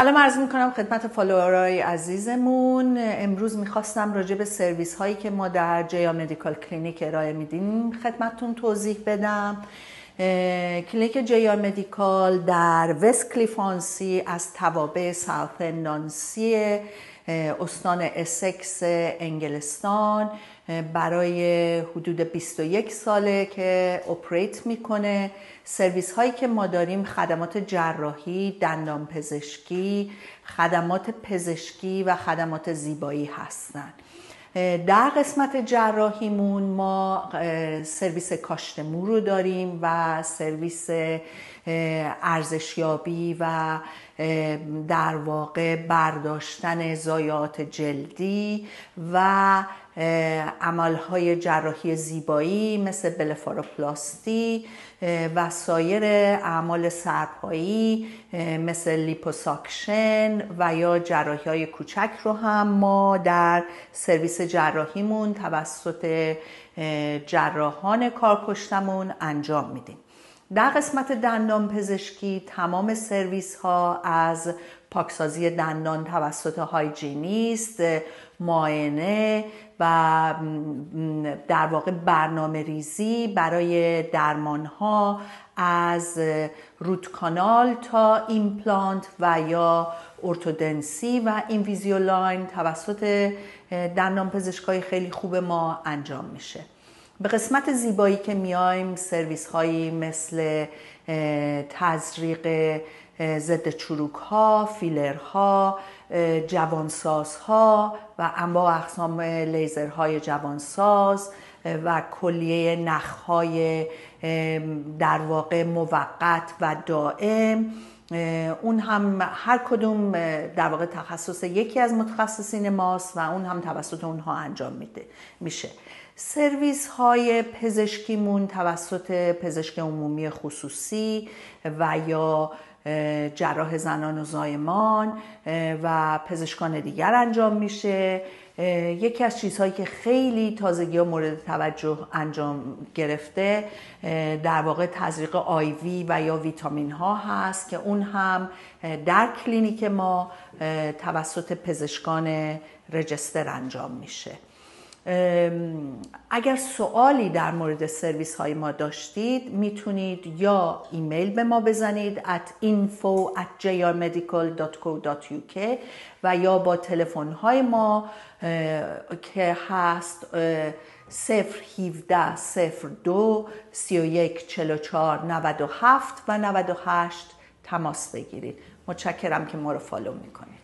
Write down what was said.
سلام عرض میکنم خدمت فالوورای عزیزمون. امروز میخواستم راجع به سرویس هایی که ما در جیا مدیکال کلینیک ارائه میدیم خدمتتون توضیح بدم. کلینیک جیا مدیکال در وست کلیفانسی از توابع ساوت نانسی استان اسکس انگلستان برای حدود 21 ساله که اپریت میکنه. سرویس هایی که ما داریم خدمات جراحی، دندان پزشکی، خدمات پزشکی و خدمات زیبایی هستند. در قسمت جراحیمون ما سرویس کاشت مو رو داریم و سرویس ارزشیابی و در واقع برداشتن ضایعات جلدی و عملهای جراحی زیبایی مثل بلفاروپلاستی و سایر اعمال سرپایی مثل لیپوساکشن و یا جراحی های کوچک رو هم ما در سرویس جراحیمون توسط جراحان کارکشتمون انجام میدیم. در قسمت دندان پزشکی تمام سرویس ها از پاکسازی دندان توسط هایجینیست، معاینه و در واقع برنامه ریزی برای درمان ها از روت کانال تا ایمپلانت و یا ارتودنسی و اینویزیولاین توسط دندان پزشکای خیلی خوب ما انجام میشه. به قسمت زیبایی که میایم سرویس هایی مثل تزریق ضد چروک ها، فیلر ها، جوانساز ها و انواع اقسام لیزرهای جوانساز و کلیه نخ های در واقع موقت و دائم، اون هم هر کدوم در واقع تخصص یکی از متخصصین ماست و اون هم توسط اونها انجام میشه. سرویس های پزشکیمون توسط پزشک عمومی خصوصی و یا جراح زنان و زایمان و پزشکان دیگر انجام میشه. یکی از چیزهایی که خیلی تازگی و مورد توجه انجام گرفته در واقع تزریق آیوی و یا ویتامین ها هست که اون هم در کلینیک ما توسط پزشکان رجستر انجام میشه. اگر سوالی در مورد سرویس های ما داشتید میتونید یا ایمیل به ما بزنید at info@jrmedical.co.uk و یا با تلفن های ما که هست 017 02 31 44 97 و 98 تماس بگیرید. متشکرم که ما رو فالو میکنید.